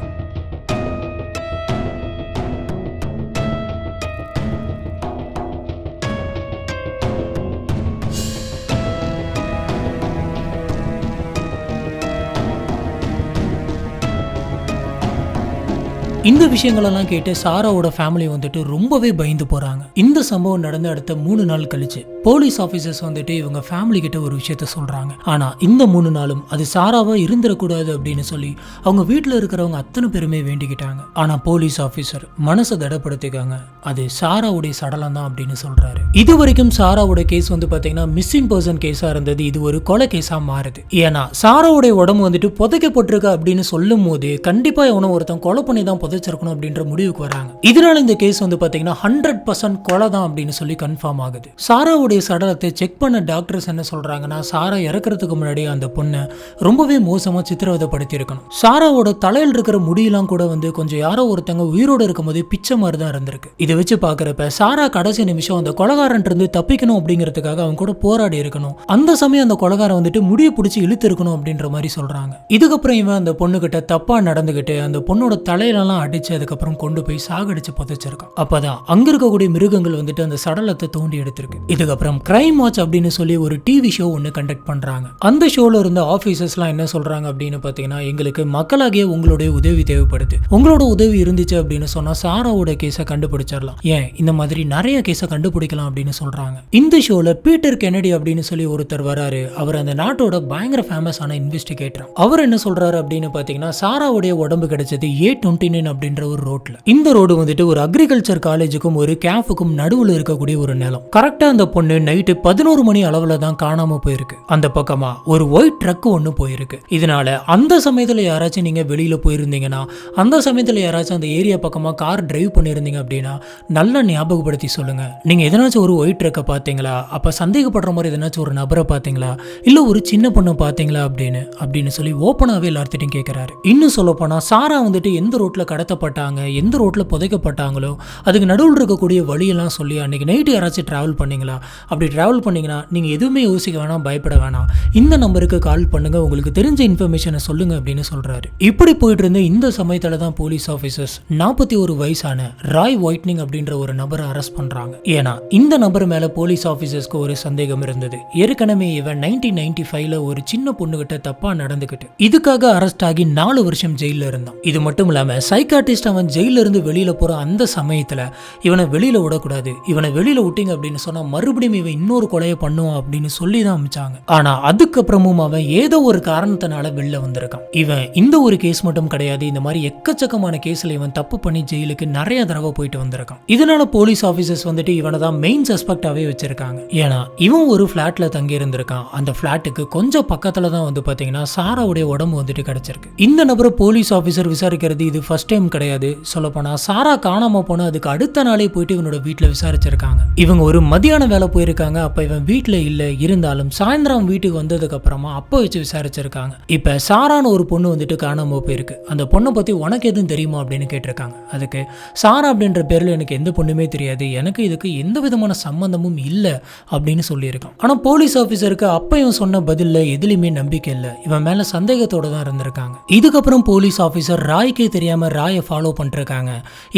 இந்த விஷயங்களெல்லாம் கேட்டு சாராவோட ஃபேமிலி வந்துட்டு ரொம்பவே பயந்து போறாங்க. இந்த சம்பவம் நடந்த அடுத்த 3 நாள் கழிச்சு போலீஸ் ஆபீசர்ஸ் வந்துட்டு இவங்க ஃபேமிலி கிட்ட ஒரு விஷயத்த சொல்றாங்க. ஆனா இந்த 3 நாளும் அது சாராவா இருந்துடக்கூடாது அப்படின்னு சொல்லி அவங்க வீட்டுல இருக்கிறவங்க அத்தனை பேருமே வேண்டிக்கிட்டாங்க. ஆனா போலீஸ் ஆபீசர் மனசை தடப்படுத்திக்காங்க, அது சாராவுடைய சடலம் தான் அப்படின்னு சொல்றாரு. இது வரைக்கும் சாராவோட கேஸ் வந்து பாத்தீங்கன்னா மிஸ்ஸிங் பர்சன் கேஸா இருந்தது, இது ஒரு கொலை கேஸா மாறுது. ஏன்னா சாராவுடைய உடம்பு வந்துட்டு புதைக்கப்பட்டிருக்கு அப்படின்னு சொல்லும் போது கண்டிப்பா எவனோ ஒருத்தன் கொலை பண்ணி தான் புதைச்சிருக்கணும் அப்படின்ற முடிவுக்கு வராங்க. இதனால இந்த கேஸ் வந்து பாத்தீங்கன்னா 100% கொலை தான் அப்படின்னு சொல்லி கன்ஃபார்ம் ஆகுது. சாராவுடைய சடலத்தை செக் பண்ண டாக்டர்ஸ் என்ன சொல்றாங்கன்னா சாரா இறக்குறதுக்கு முன்னாடி அந்த பொண்ணை ரொம்பவே மோசமா சித்திரவதைப்படுத்தி இருக்கணும். சாராவோட தலையில் இருக்கிற முடியெல்லாம் கூட வந்து கொஞ்சம் யாரோ ஒருத்தங்க உயிரோட இருக்கும் போது பிச்சை மாதிரி தான் இருந்திருக்கு. இதை வச்சு பாக்குறப்ப சாரா கடைசி நிமிஷம் அந்த கொலைகாரன் இருந்து தப்பிக்கணும் அப்படிங்கிறதுக்காக அவங்க கூட போராடி இருக்கணும். அந்த சமயம் அந்த கொலைகாரன் வந்துட்டு முடியை பிடிச்சி இழுத்து இருக்கணும் அப்படின்ற மாதிரி சொல்றாங்க. இதுக்கப்புறம் இவன் அந்த பொண்ணு கிட்ட தப்பா நடந்துகிட்டு அந்த பொண்ணோட தலையிலலாம் அடிச்சு அதுக்கப்புறம் கொண்டு போய் சாகடிச்சு புதைச்சிருக்கான். அப்பதான் அங்க இருக்கக்கூடிய மிருகங்கள் வந்துட்டு அந்த சடலத்தை தோண்டி எடுத்திருக்கு. இதுக்கப்புறம் கிரைம் வாட்ச் அப்படின்னு சொல்லி ஒரு டிவி ஷோ ஒன்னு கண்டக்ட் பண்றாங்க. அந்த ஷோல இருந்த ஆபீசர்ஸ்லாம் என்ன சொல்றாங்க அப்படின்னு பாத்தீங்கன்னா எங்களுக்கு மக்களாகிய உங்களுடைய உதவி தேவைப்படுது, உங்களோட உதவி இருந்துச்சு அப்படின்னு சொன்னா சாராவோட கேஸை கண்டுபிடிச்சிடலாம், ஏன் இந்த மாதிரி நிறைய கேஸை கண்டுபிடிக்கலாம் அப்படின்னு சொல்றாங்க. இந்த ஷோல பீட்டர் கென்னடி அப்படின்னு சொல்லி ஒருத்தர் வராரு. அவர் அந்த நாட்டோட பயங்கர ஃபேமஸ் ஆன இன்வெஸ்டிகேட்டர். அவர் என்ன சொல்றாரு அப்படின்னு பாத்தீங்கன்னா சாராவுடைய உடம்பு கிடைச்சது A29 அப்படின்ற ஒரு ரோட்ல. இந்த ரோடு வந்துட்டு ஒரு அக்ரிகல்ச்சர் காலேஜுக்கும் ஒரு கேஃபுக்கும் நடுவுல இருக்கக்கூடிய ஒரு நிலம். கரெக்டா அந்த பொண்ணு பொண்ணு நைட்டு 11 மணி அளவுல தான் காணாம போயிருக்கு. அந்த பக்கமா ஒரு ஒயிட் ட்ரக் ஒன்று போயிருக்கு. இதனால அந்த சமயத்துல யாராச்சும் நீங்க வெளியில போயிருந்தீங்கன்னா, அந்த சமயத்துல யாராச்சும் அந்த ஏரியா பக்கமா கார் டிரைவ் பண்ணியிருந்தீங்க அப்படின்னா நல்லா ஞாபகப்படுத்தி சொல்லுங்க. நீங்க எதனாச்சும் ஒரு ஒயிட் ட்ரக்கை பார்த்தீங்களா, அப்ப சந்தேகப்படுற மாதிரி எதனாச்சும் ஒரு நபரை பார்த்தீங்களா, இல்ல ஒரு சின்ன பொண்ணை பார்த்தீங்களா அப்படின்னு சொல்லி ஓப்பனாவே எல்லார்த்திட்டையும் கேட்கிறாரு. இன்னும் சொல்ல போனா சாரா வந்துட்டு எந்த ரோட்ல கடத்தப்பட்டாங்க, எந்த ரோட்ல புதைக்கப்பட்டாங்களோ அதுக்கு நடுவில் இருக்கக்கூடிய வழியெல்லாம் சொல்லி அன்னைக்கு நைட்டு யாராச்சும் டிராவல் பண்ணீங்களா, அப்படி டிராவல் பண்ணீங்கன்னா நீங்க எதுவுமே யோசிக்க வேணாம், பயப்பட வேணாம், இந்த நம்பருக்கு கால் பண்ணுங்க, உங்களுக்கு தெரிஞ்ச இன்ஃபர்மேஷனை சொல்லுங்க அப்படின்னு சொல்றாரு. இப்படி போயிட்டு இருந்த இந்த சமயத்துல தான் போலீஸ் ஆஃபீஸர்ஸ் 41 வயசான ராய் ஒயிட்னிங் அப்படின்ற ஒரு நபரை அரெஸ்ட் பண்றாங்க. ஏன்னா இந்த நபர் மேல போலீஸ் ஆஃபீஸர்ஸ்க்கு ஒரு சந்தேகம் இருந்தது. ஏற்கனவே இவன் 1995ல ஒரு சின்ன பொண்ணுகிட்ட தப்பா நடந்துக்கிட்டு இதுக்காக அரெஸ்ட் ஆகி 4 வருஷம் ஜெயில இருந்தான். இது மட்டும் இல்லாம சைக்காட்டிஸ்ட் அவன் ஜெயில இருந்து வெளியில போற அந்த சமயத்துல இவனை வெளியில விடக்கூடாது, இவனை வெளியில விட்டீங்க அப்படின்னு சொன்னா மறுபடியும் இவன் இன்னொரு கொலையை பண்ணுவான் அப்படின்னு சொல்லி தான் அமைச்சாங்க. ஆனா அதுக்கப்புறமும் அவன் ஏதோ ஒரு காரணத்தினால வெளில வந்திருக்கான். இவன் இந்த ஒரு கேஸ் மட்டும் கிடையாது, இந்த மாதிரி எக்கச்சக்கமான கேஸ்ல இவன் தப்பு பண்ணி ஜெயிலுக்கு நிறைய தடவை போயிட்டு வந்திருக்கான். இதனால போலீஸ் ஆபீசர்ஸ் வந்துட்டு இவனை தான் மெயின் சஸ்பெக்டாவே வச்சிருக்காங்க. ஏன்னா இவன் ஒரு பிளாட்ல தங்கி இருந்திருக்கான். அந்த பிளாட்டுக்கு கொஞ்சம் பக்கத்துல தான் வந்து பாத்தீங்கன்னா சாராவுடைய உடம்பு வந்துட்டு கிடைச்சிருக்கு. இந்த நபரை போலீஸ் ஆபீசர் விசாரிக்கிறது இது ஃபர்ஸ்ட் டைம் கிடையாது. சொல்லப்போனா சாரா காணாம போன அதுக்கு அடுத்த நாளே போயிட்டு இவனோட வீட்டுல விசாரிச்சிருக்காங்க. இவங்க ஒரு மதியான வேலை போயிருக்காங்க. அப்ப இவன் வீட்டுல இல்ல, இருந்தாலும் சாயந்தரம் வீட்டுக்கு வந்ததுக்கு அப்புறமா அப்ப வச்சு விசாரிச்சிருக்காங்க. இப்ப சாரான்னு ஒரு பொண்ணு வந்துட்டு காணாம போயிருக்கு. அந்த பொண்ணை பத்தி உனக்கு எதுவும் தெரியுமா அப்படின்னு கேட்டிருக்காங்க. அதுக்கு சாரா அப்படின்ற பேர்ல எனக்கு எந்த பொண்ணுமே தெரியாது, எனக்கு இதுக்கு எந்த விதமான சம்பந்தமும் இல்ல அப்படின்னு சொல்லியிருக்கான். ஆனா போலீஸ் ஆபீசருக்கு அப்ப இவன் சொன்ன பதில்ல எதுலையுமே நம்பிக்கை இல்ல, இவன் மேல சந்தேகத்தோட தான் இருந்திருக்காங்க. இதுக்கப்புறம் போலீஸ் ஆபீசர் ராய்க்கே தெரியாம ராயை ஃபாலோ பண்ணிருக்காங்க.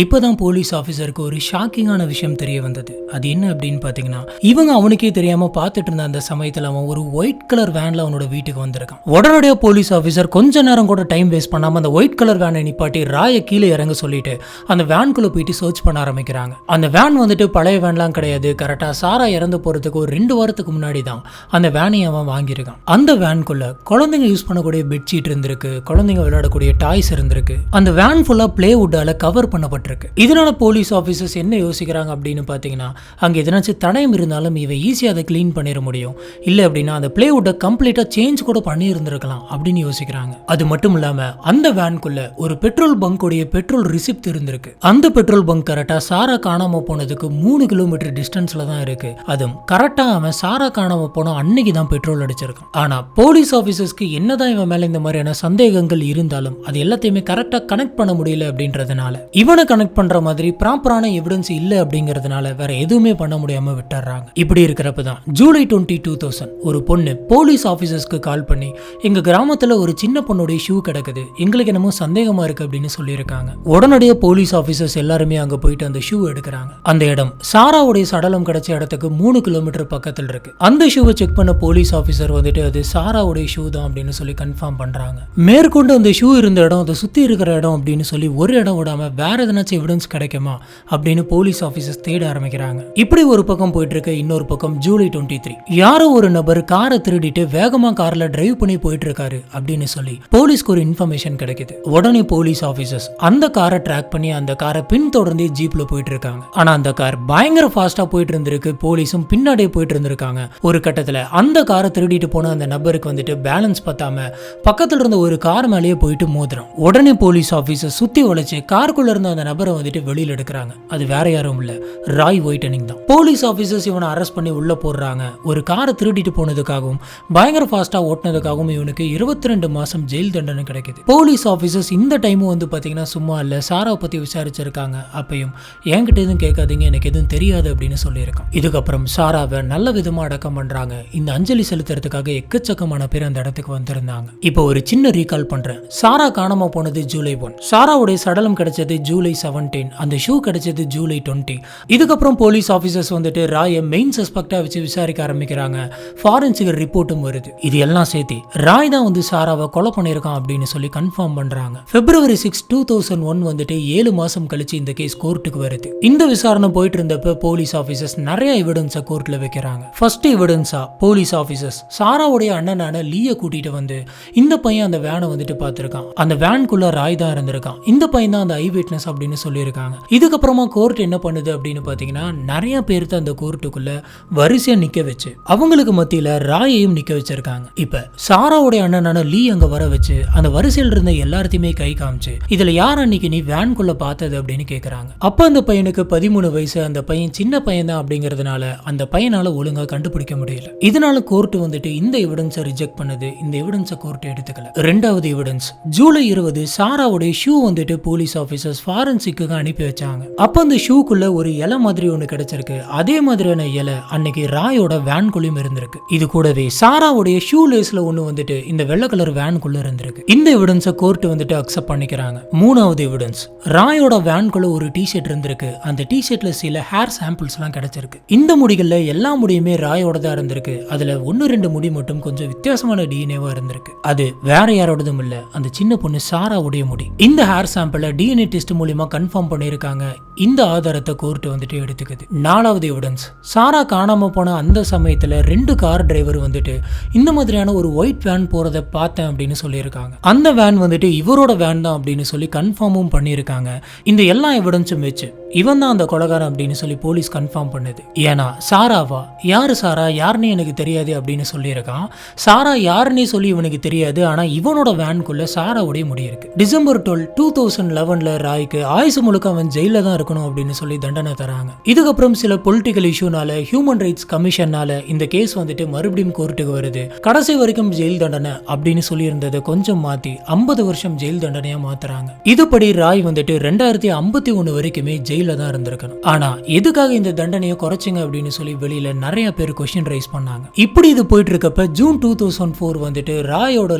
இப்பதான் போலீஸ் ஆபீசருக்கு ஒரு ஷாக்கிங்கான விஷயம் தெரிய வந்தது. அது என்ன அப்படின்னு பாத்தீங்கன்னா, இவங்க அவனுக்கே தெரியாம பார்த்துட்டு இருந்த அந்த சமயத்துல அவன் ஒரு ஒயிட் கலர் வேன்ல அவனோட வீட்டுக்கு வந்திருக்கான். உடனடியாக போலீஸ் ஆபீசர் கொஞ்ச நேரம் கூட டைம் வேஸ்ட் பண்ணாம அந்த ஒயிட் கலர் வேனை நிப்பாட்டி ராயை கீழே இறங்க சொல்லிட்டு அந்த வேன்குள்ள போயிட்டு சர்ச் பண்ண ஆரம்பிக்கிறாங்க. அந்த வேன் வந்துட்டு பழைய வேன்லாம் கிடையாது, கரெக்டா சாரா இறந்து போறதுக்கு ஒரு 2 வாரத்துக்கு முன்னாடி தான் அந்த வேனை அவன் வாங்கியிருக்கான். அந்த வேன்குள்ள குழந்தைங்க யூஸ் பண்ணக்கூடிய பெட்ஷீட் இருந்திருக்கு, குழந்தைங்க விளையாடக்கூடிய டாய்ஸ் இருந்திருக்கு. அந்த வேன் ஃபுல்லா பிளேவுட்டால கவர் பண்ணப்பட்டிருக்கு. இதனால போலீஸ் ஆபீசர்ஸ் என்ன யோசிக்கிறாங்க அப்படின்னு பாத்தீங்கன்னா, அங்க எதனாச்சும் தடயம் இருந்தாலும் இவன் ஈஸியா அதை கிளீன் பண்ணிட முடியும், இல்ல அப்படின்னா அந்த பிளேவுட்டை கம்ப்ளீட்டா சேஞ்ச் கூட பண்ணி இருந்திருக்கலாம் அப்படின்னு யோசிக்கிறாங்க. அது மட்டும் இல்லாம அந்த வேன்குள்ள ஒரு பெட்ரோல் பங்கோடைய பெட்ரோல் ரிசிப்ட் இருந்திருக்கு. அந்த பெட்ரோல் பங்க் கரெக்டா சாரா காணாம போனதுக்கு 3 கிலோமீட்டர் டிஸ்டன்ஸ்ல தான் இருக்கு. அதுவும் கரெக்டா அவன் சாரா காணாம போன அன்னைக்கு தான் பெட்ரோல் அடிச்சிருக்கான். ஆனா போலீஸ் ஆபீசர்ஸ்க்கு என்னதான் இவன் மேல இந்த மாதிரியான சந்தேகங்கள் இருந்தாலும் அது எல்லாத்தையுமே கரெக்டா கனெக்ட் பண்ண முடியல அப்படின்றதுனால, இவனை கனெக்ட் பண்ற மாதிரி ப்ராப்பரான எவிடன்ஸ் இல்ல அப்படிங்கறதுனால வேற எதுவுமே பண்ண முடியாம விட்டுறாங்க. இப்படி இருக்கிறப்பதான் ஜூலை 20, 2000 ஒரு பொண்ணு போலீஸ் ஆபீசர்ஸ்க்கு கால் பண்ணி, எங்க கிராமத்துல ஒரு சின்ன பொண்ணுடைய ஷூ கிடக்குது, எங்களுக்கு என்னமோ சந்தேகமா இருக்கு அப்படின்னு சொல்லியிருக்காங்க. உடனடியாக போலீஸ் ஆபீசர்ஸ் எல்லாருமே அங்க போயிட்டு அந்த ஷூ எடுக்கிறாங்க. அந்த இடம் சாராவுடைய சடலம் கிடைச்ச இடத்துக்கு 3 கிலோமீட்டர் பக்கத்தில் இருக்கு. அந்த ஷூவை செக் பண்ண போலீஸ் ஆபீசர் வந்துட்டு அது சாராவுடைய ஷூ தான் அப்படின்னு சொல்லி கன்ஃபார்ம் பண்றாங்க. மேற்கொண்டு அந்த ஷூ இருந்த இடம், அதை சுத்தி இருக்கிற இடம் அப்படின்னு சொல்லி ஒரு இடம் விடாம வேற எதனாச்சும் எவிடன்ஸ் கிடைக்குமா அப்படின்னு போலீஸ் ஆபீசர்ஸ் தேட ஆரம்பிக்கிறாங்க. இப்படி ஒரு பக்கம் போயிட்டு இருக்க, இன்னொரு பக்கம் ஜூலை 23 யாரோ ஒரு நபர் காரை திருடிட்டு வேகமா கார்ல டிரைவ் பண்ணி போயிட்டு இருக்காரு அப்படின்னு சொல்லி போலீஸ்க்கு ஒரு இன்ஃபர்மேஷன் கிடைக்குது. உடனே போலீஸ் ஆபீசர்ஸ் அந்த காரை ட்ராக் பண்ணி அந்த காரை பின்தொடர்ந்து ஜீப்ல போயிட்டு இருக்காங்க. ஆனா அந்த கார் பயங்கர ஃபாஸ்டா போயிட்டு இருந்திருக்கு. போலீஸும் பின்னாடியே போயிட்டு இருந்திருக்காங்க. ஒரு கட்டத்துல அந்த காரை திருடிட்டு போன அந்த நபருக்கு வந்துட்டு பேலன்ஸ் பத்தாம பக்கத்துல இருந்த ஒரு கார் மேலேயே போயிட்டு மோதிரம். உடனே போலீஸ் ஆபீசர் சுத்தி உழைச்சு காருக்குள்ள இருந்த அந்த நபரை வந்துட்டு வெளியில எடுக்கிறாங்க. அது வேற யாரும் இல்ல, ராய் ஒயிட்டனிங் தான். போலீஸ் ஆபீசர்ஸ் இவனை அரெஸ்ட் பண்ணி உள்ள போடுறாங்க. ஒரு காரை திருடிட்டு போனதுக்காகவும் பயங்கர ஃபாஸ்டா ஓட்டினதுக்காகவும் இவனுக்கு 22 மாசம் ஜெயில் தண்டனை கிடைக்குது. போலீஸ் ஆபீசர்ஸ் இந்த டைமும் வந்து பாத்தீங்கன்னா சும்மா இல்ல, சாராவை பத்தி விசாரிச்சிருக்காங்க. அப்பயும் என்கிட்ட எதுவும் கேட்காதீங்க, எனக்கு எதுவும் தெரியாது அப்படின்னு சொல்லியிருக்கான். இதுக்கப்புறம் சாராவை நல்ல விதமா அடக்கம் பண்றாங்க. இந்த அஞ்சலி செலுத்துறதுக்காக எக்கச்சக்கமான பேர் அந்த இடத்துக்கு வந்திருந்தாங்க. இப்போ ஒரு சின்ன ரீகால் பண்றேன். சாரா காணாம போனது ஜூலை 1, சாராவுடைய சடலம் கிடைச்சது ஜூலை 17, அந்த ஷூ கிடைச்சது ஜூலை 20. இதுக்கப்புறம் போலீஸ் ஆபீசர்ஸ் வந்துட்டு ராயை மெயின் சஸ்பெக்டா வச்சு விசாரிக்க ஆரம்பிக்கிறாங்க. ஃபாரன்சிக் ரிப்போர்ட்டும் வருது. இது எல்லாம் சேர்த்து ராய் தான் வந்து சாராவை கொலை பண்ணியிருக்கான் அப்படின்னு சொல்லி கன்ஃபார்ம் பண்றாங்க. February 6, 2001 வந்துட்டு 7 மாசம் கழிச்சு இந்த கேஸ் கோர்ட்டுக்கு வருது. இந்த விசாரணை போயிட்டு இருந்தப்ப போலீஸ் ஆபீசர்ஸ் நிறைய எவிடன்ஸை கோர்ட்ல வைக்கிறாங்க. ஃபர்ஸ்ட் எவிடன்ஸா போலீஸ் ஆபீசர்ஸ் சாராவுடைய அண்ணனான லீயை கூட்டிட்டு வந்து இந்த பையன் அந்த வேனை வந்துட்டு பார்த்திருக்கான். அந்த வேனுக்குள்ள ராய் தான் இருந்திருக்கான். இந்த பையன் தான் அந்த ஐ விட்னஸ் அப்படின்னு சொல்லியிருக்காங்க. இதுக்கப்புறமா கோர்ட் என்ன பண்ணுது அப்படின்னு பாத்தீங்கன்னா, நிறைய பேருக்கு அந்த கோர்ட்டுக்குள்ள முன்னுக்குள்ள வரிசையா நிக்க வச்சு அவங்களுக்கு மத்தியில ராயையும் நிக்க வச்சிருக்காங்க. இப்ப சாராவுடைய அண்ணனான லீ அங்க வர வச்சு அந்த வரிசையில் இருந்த எல்லாத்தையுமே கை காமிச்சு இதுல யார் அன்னைக்கு நீ வேன்குள்ள பார்த்தது அப்படின்னு கேக்குறாங்க. அப்ப அந்த பையனுக்கு 13 வயசு, அந்த பையன் சின்ன பையன் தான் அப்படிங்கறதுனால அந்த பையனால ஒழுங்கா கண்டுபிடிக்க முடியல. இதனால கோர்ட் வந்துட்டு இந்த எவிடன்ஸை ரிஜெக்ட் பண்ணுது. இந்த எவிடன்ஸை கோர்ட் எடுத்துக்கல. ரெண்டாவது எவிடன்ஸ் ஜூலை 20 சாராவுடைய ஷூ வந்துட்டு போலீஸ் ஆபீசர்ஸ் ஃபாரன்சிக்கு அனுப்பி வச்சாங்க. அப்ப அந்த ஷூக்குள்ள ஒரு இலை மாதிரி ஒண்ணு கிடைச்சிருக்கு. அதே மாதிரியான இலை அன்னைக்கு ராயோட வேன்குள்ளயும் இருந்திருக்கு. இது கூடவே சாராவுடைய ஷூ லேஸ்ல ஒண்ணு வந்துட்டு இந்த வெள்ளை கலர் வேன்குள்ள இருந்திருக்கு. இந்த எவிடன்ஸை கோர்ட் வந்துட்டு அக்செப்ட் பண்ணிக்கிறாங்க. மூணாவது எவிடன்ஸ் ராயோட வேன்குள்ள ஒரு டி-ஷர்ட் இருந்திருக்கு. அந்த டி-ஷர்ட்ல சில ஹேர் சாம்பிள்ஸ் எல்லாம் கிடைச்சிருக்கு. இந்த முடிகள்ல எல்லா முடியுமே ராயோட தான் இருந்திருக்கு. அதுல 1-2 முடி மட்டும் கொஞ்சம் வித்தியாசமான டிஎன்ஏவா இருந்திருக்கு. அது வேற யாரோடதும் இல்ல, அந்த சின்ன பொண்ணு சாராவுடைய முடி. இந்த ஹேர் சாம்பிள டிஎன்ஏ டெஸ்ட் மூலமா கன்ஃபார்ம் பண்ணிருக்காங்க. இந்த ஆதாரத்தை கோர்ட் வந்துட்டு எடுத்துக்குது. நாலாவது எவிடன்ஸ் சாரா காணாம போன அந்த சமயத்துல 2 கார் டிரைவர் வந்துட்டு இந்த மாதிரியான ஒரு ஒயிட் வேன் போறத பார்த்தேன் அப்படின்னு சொல்லியிருக்காங்க. அந்த வேன் வந்துட்டு இவரோட வேன் தான் அப்படின்னு சொல்லி கன்ஃபார்மும் பண்ணியிருக்காங்க. இந்த எல்லா எவிடன்ஸும் வச்சு இவன் தான் அந்த கொலைகாரன் அப்படின்னு சொல்லி போலீஸ் கன்ஃபார்ம் பண்ணுது. ஏன்னா சாராவா யாரு சாரா யாருன்னு எனக்கு தெரியாது அப்படின்னு சொல்லியிருக்கான். சாரா யாருன்னே சொல்லி இவனுக்கு தெரியாது. ஆனா இவனோட வேனுக்குள்ள சாராவுடைய முடி இருக்கு. டிசம்பர் 12, 2011 ராய்க்கு ஆயுசு முழுக்க அவன் ஜெயில தான் இருக்கணும் அப்படின்னு சொல்லி தண்டனை தராங்க. இதுக்கப்புறம் சில பொலிட்டிக்கல் இஷ்யூனால ஹியூமன் ரைட்ஸ் கமிஷனால இந்த கேஸ் வந்துட்டு மறுபடியும் கோர்ட்டுக்கு வருது. கடைசி வரைக்கும் ஜெயில் தண்டனை அப்படின்னு சொல்லி இருந்ததை கொஞ்சம் மாத்தி 50 வருஷம் ஜெயில் தண்டனையா மாத்துறாங்க. இதுபடி ராய் வந்துட்டு 2051 வரைக்குமே ஜெயில தான் இருந்திருக்கணும். ஆனா எதுக்காக இந்த தண்டனையை குறைச்சிங்க அப்படின்னு சொல்லி வெளியில நிறைய பேர் கொஸ்டின் ரைஸ் பண்ணாங்க. இப்படி இது போயிட்டு இருக்கப்ப ஜூன் 2004 வந்துட்டு ராயோட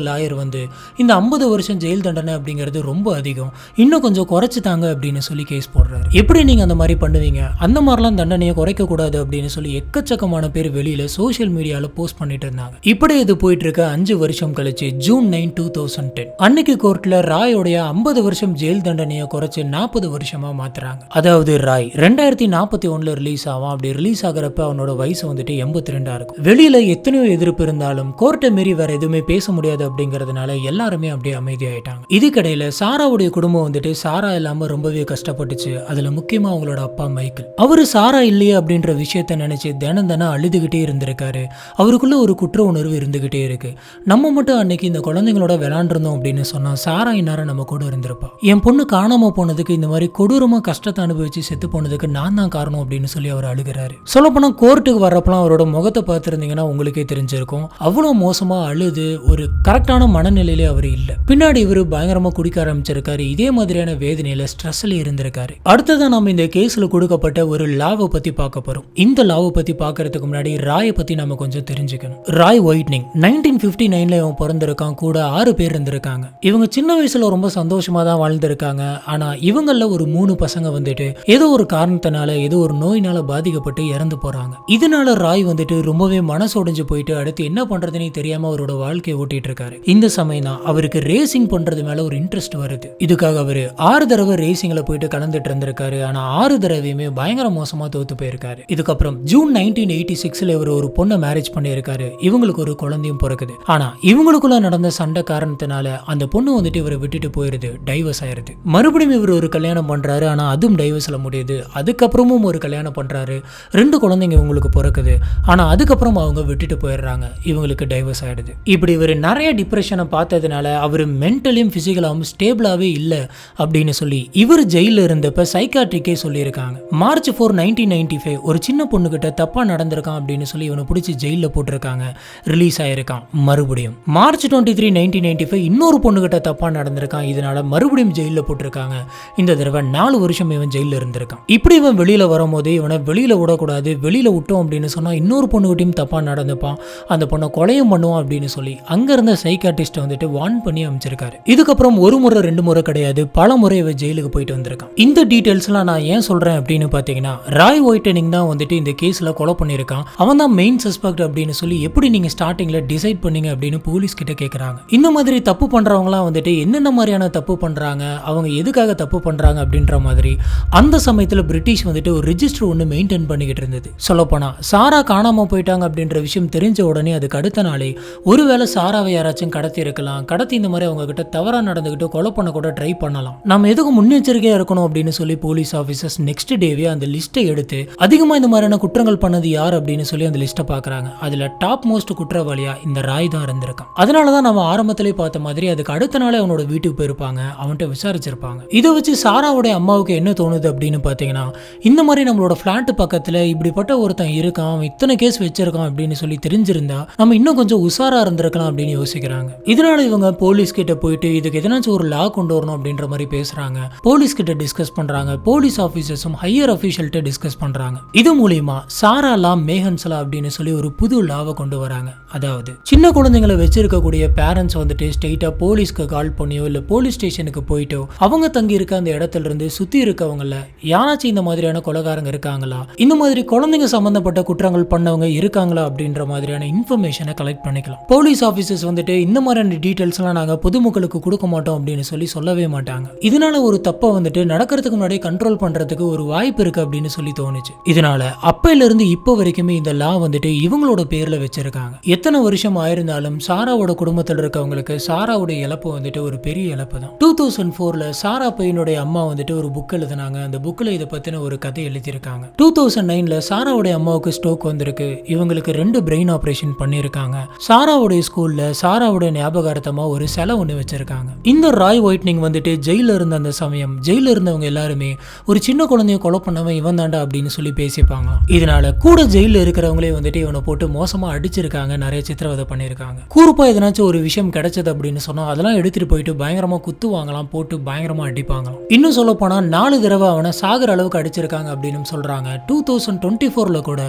லாயர் வந்து இந்த 50 வருஷம் ஜெயில் தண்டனை அப்படிங்கிறது ரொம்ப அதிகம், இன்னும் கொஞ்சம் குறைச்சுதாங்க அப்படின்னு சொல்லி கேஸ் போடுறாரு. எப்படி நீங்க அந்த மாதிரி பண்ணுவீங்க, அந்த மாதிரிலாம் தண்டனையை குறைக்க கூடாது அப்படின்னு சொல்லி எக்கச்சக்கமான பேர் வெளியில சோசியல் மீடியால போஸ்ட் பண்ணிட்டு இருந்தாங்க. இப்படி இது போயிட்டு இருக்க 5 வருஷம் கழிச்சு ஜூன் 9, 2010 அன்னைக்கு கோர்ட்ல ராயோடைய 50 வருஷம் ஜெயில் தண்டனையை குறைச்சு 40 வருஷமா மாத்துறாங்க. அதாவது ராய் 2041 ரிலீஸ் ஆகும். அப்படி ரிலீஸ் ஆகிறப்ப அவனோட வயசு வந்துட்டு 82 இருக்கும். வெளியில எத்தனையோ எதிர்ப்பு இருந்தாலும் கோர்ட்டை மீறி வேற எதுவுமே பேச முடியாது அப்படிங்கறதுனால எல்லாருமே அப்படியே அமைதியாயிட்டாங்க. இதுக்கிடையில சாராவுடைய குடும்பம் வந்துட்டு சாரா இல்லாம ரொம்பவே கஷ்டப்பட்டுச்சு. அதுல முக்கியமா அவங்களோட அப்பா மைக்கேல். அவரு சாரா இல்லையே அப்படின்ற விஷயத்த நினைச்சு தினம் அழுதுகிட்டே இருந்திருக்காரு. அவருக்குள்ள ஒரு குற்ற உணர்வு இருந்துகிட்டே இருக்கு. நம்ம மட்டும் அன்னைக்கு இந்த குழந்தைங்களோட விளையாண்டிருந்தோம் அப்படின்னு சொன்னா சாரா இந்நேரம் நம்ம கூட இருந்திருப்பா. என் பொண்ணு காணாம போனதுக்கு, இந்த மாதிரி கொடூரமா கஷ்டத்தை அனுபவிச்சு செத்து போனதுக்கு நான் தான் காரணம் அப்படின்னு சொல்லி அவர் அழுகிறாரு. சொல்ல போனா கோர்ட்டுக்கு வர்றப்பலாம் அவரோட முகத்தை பார்த்துருந்தீங்கன்னா உங்களுக்கே தெரிஞ்சிருக்கும். அவ்வளவு மோசமா அழுது ஒரு கரெக்டான மனநிலையிலே அவர் இல்ல. பின்னாடி இவர் பயங்கரமா குடிக்க ஆரம்பிச்சிருக்காரு. இதே மாதிரியான வேதனையில ஸ்ட்ரெஸ்ல இருந்திருக்காரு. அடுத்ததான் நம்ம இந்த கேஸ்ல கொடுக்கப்பட்ட ஒரு லாவை பத்தி பார்க்க போறோம். இந்த லாவை பத்தி பார்க்கறதுக்கு முன்னாடி ராயை பத்தி நம்ம கொஞ்சம் தெரிஞ்சுக்கணும். ராய் ஒயிட்னிங் 1959 இவன் பிறந்திருக்கான். கூட 6 பேர் இருந்திருக்காங்க. இவங்க சின்ன வயசுல ரொம்ப சந்தோஷமா தான் வாழ்ந்திருக்காங்க. ஆனா இவங்கள ஒரு 3 பசங்க வந்துட்டு ஏதோ ஒரு காரணத்தினால ஏதோ ஒரு நோயினால பாதிக்கப்பட்டு இறந்து போறாங்க. இதனால ராய் வந்துட்டு ரொம்பவே மனசோடைஞ்சு போயிட்டு அடுத்து என்ன பண்றதுன்னு தெரியாம அவரோட வாழ்க்கையை ஓட்டிட்டு இருக்காரு. இந்த சமயம் தான் அவருக்கு ரேசிங் பண்றது மேல ஒரு இன்ட்ரெஸ்ட் வருது. இதுக்காக அவரு 6 தடவை ரேசிங்ல போயிட்டு கலந்துட்டு இருந்திருக்காரு. ஆனா 6 தடவையுமே பயங்கர மோசமா தோத்து போயிருக்காரு. இதுக்கப்புறம் ஜூன் 1986 இவர் ஒரு பொண்ணை மேரேஜ் பண்ணியிருக்காரு. இவங்களுக்கு ஒரு குழந்தையும் பிறக்குது. ஆனா இவங்களுக்குள்ள நடந்த சண்டை காரணத்தினால அந்த பொண்ணு வந்துட்டு இவரை விட்டுட்டு போயிருது, டைவர்ஸ் ஆயிருது. மறுபடியும் இவர் ஒரு கல்யாணம் பண்றாரு. ஆனா அதுவும் டைவர்ஸ்ல முடியுது. அதுக்கப்புறமும் ஒரு கல்யாணம் பண்றாரு. 2 குழந்தைங்க இவங்களுக்கு பிறக்குது. ஆனா அதுக்கப்புறம் அவங்க விட்டுட்டு போயிடுறாங்க. இவங்களுக்கு டைவர்ஸ் ஆயிடுது. இப்படி இவர் நிறைய டிப்ரெஷனை பார்த்ததுனால அவர் மென்டலியும் பிசிக்கலாவும் ஸ்டேபிளாவே இல்லை அப்படின்னு சொல்லி இவர் ஜெயில இருந்தப்ப சைக்காட்ரிக்கே சொல்லியிருக்காங்க. மார்ச் 4, 1995 ஒரு சின்ன பொண்ணுகிட்ட தப்பா நடந்திருக்கான் அப்படின்னு சொல்லி இவனை பிடிச்சி ஜெயில போட்டிருக்காங்க. ரிலீஸ் ஆயிருக்கான். மறுபடியும் மார்ச் 23, 1995 இன்னொரு பொண்ணுகிட்ட தப்பா நடந்திருக்கான். இதனால மறுபடியும் ஜெயில போட்டிருக்காங்க. இந்த தடவை 4 வருஷம் இவன் ஜெயில இருந்திருக்கான். இப்படி இவன் வெளியில வரும்போது இவனை வெளியில விடக்கூடாது, வெளியில விட்டோம் அப்படின்னு சொன்னா இன்னொரு பொண்ணுகிட்டையும் தப்பா நடந்துப்பான், அந்த பொண்ணை கொலையும் பண்ணுவான் அப்படின்னு சொல்லி அங்க இருந்த சைக்காட்ரிஸ்ட் வந்துட்டு வார்ன் பண்ணி அமைச்சிருக்காரு. இதுக்கப்புறம் ஒரு முறை 2 முறை கிடையாது, பல முறை இவன் ஜெயிலுக்கு போயிட்டு வந்திருக்கான். இந்த டீடைல்ஸ்லாம் நான் ஏன் சொல்றேன் அப்படின்னு பாத்தீங்கன்னா ராய் ஒயிட்டனிங் தான் வந்துட்டு இந்த கேஸ்ல கொலை பண்ணிருக்கான். அவன் தான் மெயின் சஸ்பெக்ட் அப்படின்னு சொல்லி எப்படி நீங்க ஸ்டார்டிங்ல டிசைட் பண்ணீங்க அப்படின்னு போலீஸ் கிட்ட கேக்குறாங்க. இந்த மாதிரி தப்பு பண்றவங்கலாம் வந்துட்டு என்னென்ன மாதிரியான தப்பு பண்றாங்க, அவங்க எதுக்காக தப்பு பண்றாங்க அப்படின்ற மாதிரி அந்த சமயத்துல பிரிட்டிஷ் வந்துட்டு ஒரு ரெஜிஸ்டர் ஒன்று மெயின்டைன் பண்ணிக்கிட்டு இருந்தது. சொல்லப்போனா சாரா காணாம போயிட்டாங்க அப்படின்ற விஷயம் தெரிஞ்ச உடனே அதுக்கு அடுத்த நாளே ஒருவேளை சாராவை யாராச்சும் கடத்தி இருக்கலாம், கடத்தி இந்த மாதிரி அவங்க கிட்ட தவறா நடந்துகிட்டு கொலை பண்ண கூட ட்ரை பண்ணலாம், நம்ம எதுக்கு முன்னெச்சரிக்கையா இருக்கணும் அப்படின்னு சொல்லி போலீஸ் ஆஃபீஸர்ஸ் நெக்ஸ்ட் டேவே அந்த லிஸ்ட்டை எடுத்து அதிகமா இந்த மாதிரியான மாதிரியான குற்றங்கள் பண்ணது யார் அப்படின்னு சொல்லி அந்த லிஸ்ட்டை பார்க்குறாங்க. அதில் டாப் மோஸ்ட் குற்றவாளியா இந்த ராய் தான் இருந்திருக்கான். அதனால தான் நம்ம ஆரம்பத்திலே பார்த்த மாதிரி அதுக்கு அடுத்த நாளே அவனோட வீட்டுக்கு போயிருப்பாங்க, அவன்கிட்ட விசாரிச்சிருப்பாங்க. இதை வச்சு சாராவுடைய அம்மாவுக்கு என்ன தோணுது அப்படின்னு பார்த்தீங்கன்னா, இந்த மாதிரி நம்மளோட ஃபிளாட் பக்கத்தில் இப்படிப்பட்ட ஒருத்தன் இருக்கான், அவன் இத்தனை கேஸ் வச்சிருக்கான் அப்படின்னு சொல்லி தெரிஞ்சிருந்தா நம்ம இன்னும் கொஞ்சம் உஷாரா இருந்திருக்கலாம் அப்படின்னு யோசிக்கிறாங்க. இதனால இவங்க போலீஸ் கிட்ட போயிட்டு இதுக்கு எதனாச்சும் ஒரு லா கொண்டு வரணும் அப்படின்ற மாதிரி பேசுறாங்க. போலீஸ் கிட்ட டிஸ்கஸ் பண்றாங்க. போலீஸ் ஆபீசர்ஸும் ஹையர் அஃபீஷியல்கிட்ட டிஸ்கஸ் பண்றாங்க. இது மூலியமா சாரா லா மேகன்ஸ் லா அப்படின்னு சொல்லி ஒரு புது லாவை கொண்டு வராங்க. அதாவது சின்ன குழந்தைங்களை வச்சிருக்கக்கூடிய பேரண்ட்ஸ் வந்துட்டு ஸ்ட்ரெயிட்டா போலீஸ்க்கு கால் பண்ணியோ இல்ல போலீஸ் ஸ்டேஷனுக்கு போயிட்டோ அவங்க தங்கி இருக்க அந்த இடத்துல இருந்து சுத்தி இருக்கவங்கள யாராச்சும் இந்த மாதிரியான கொலைகாரங்க இருக்காங்களா, இந்த மாதிரி குழந்தைங்க சம்பந்தப்பட்ட குற்றங்கள் பண்ணவங்க இருக்காங்களா அப்படின்ற மாதிரியான இன்ஃபர்மேஷனை கலெக்ட் பண்ணிக்கலாம். போலீஸ் ஆபீசர்ஸ் வந்துட்டு இந்த மாதிரியான டீடைல்ஸ் எல்லாம் நாங்க பொதுமக்களுக்கு கொடுக்க மாட்டோம் அப்படின்னு சொல்லவே மாட்டாங்க. இதனால ஒரு தப்பை வந்துட்டு நடக்கிறதுக்கு முன்னாடி கண்ட்ரோல் பண்றதுக்கு ஒரு வாய்ப்பு இருக்கு அப்படின்னு சொல்லி தோணுச்சு. இதனால அப்பையில இருந்து இப்போ வரைக்குமே இந்த லா வந்துட்டு இவங்களோட பேர்ல வச்சிருக்காங்க. எத்தனை வருஷம் ஆயிருந்தாலும் சாராவோட குடும்பத்தில் இருக்கவங்களுக்கு சாராவுடைய இழப்பு வந்துட்டு ஒரு பெரிய இழப்பு தான். 2004ல சாரா பையனுடைய அம்மா வந்துட்டு ஒரு புக் எழுதினாங்க. அந்த புக்ல இதை பத்தின ஒரு கதை எழுதியிருக்காங்க. 2009ல சாராவுடைய அம்மாவுக்கு ஸ்ட்ரோக் வந்திருக்கு. இவங்களுக்கு 2 பிரெயின் ஆபரேஷன் பண்ணியிருக்காங்க. சாராவுடைய ஸ்கூல்ல சாராவுடைய ஞாபகார்த்தமா ஒரு சிலை ஒன்று வச்சிருக்காங்க. இந்த ராய் ஒயிட்னிங் வந்துட்டு ஜெயில இருந்த அந்த சமயம் ஜெயில இருந்தவங்க எல்லாருமே ஒரு சின்ன குழந்தைய கொலை பண்ணவன் இவன் தாண்டா அப்படின்னு சொல்லி பேசிப்பாங்க. இதனால கூட ஜெயில இருக்கிறவங்களே வந்துட்டு இவனை போட்டு மோசமா அடிச்சிருக்காங்க, நிறைய சித்திரவதை பண்ணிருக்காங்க. கூறுப்பா எதனாச்சும் ஒரு விஷயம் கிடைச்சது அப்படின்னு சொன்னா அதெல்லாம் எடுத்துட்டு போயிட்டு பயங்கரமா குத்துவாங்களாம், போட்டு பயங்கரமா அடிப்பாங்களாம். இன்னும் சொல்ல போனா 4 தடவை அவனை சாகுற அளவுக்கு அடிச்சிருக்காங்க அப்படின்னு சொல்றாங்க. 2024ல கூட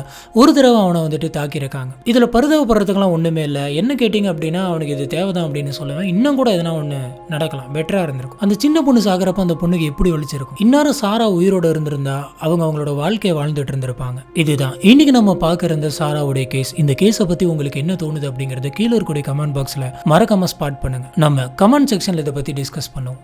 ஒரு தடவை அவனை வந்துட்டு தாக்கியிருக்காங்க. இதுல பரிதாபப்படுறதுக்கெல்லாம் ஒண்ணுமே இல்லை. என்ன கேட்டீங்க அப்படின்னா அவனுக்கு இது தேவைதான் அப்படின்னு சொல்லுவேன். இன்னும் கூட எதனா ஒண்ணு நடக்கலாம், பெட்டரா இருந்திருக்கும். அந்த சின்ன பொண்ணு சாகுறப்ப அந்த பொண்ணுக்கு எப்படி ஒழிச்சிருக்கும். இன்னாரும் சாரா உயிரோட இருந்திருந்தா அவங்களோட வாழ்க்கையை வாழ்ந்துட்டு இருந்திருப்பாங்க. இதுதான் இன்னைக்கு நம்ம பார்க்குற இந்த சாராவுடைய கேஸ். இந்த கேஸை பத்தி உங்களுக்கு என்ன தோணுது அப்படிங்கறத கீழே இருக்கக்கூடிய கமெண்ட் பாக்ஸ்ல மறக்காம ஸ்பாட் பண்ணுங்க. நம்ம கமெண்ட் செக்ஷன்ல இதை பத்தி டிஸ்கஸ் பண்ணுவோம்.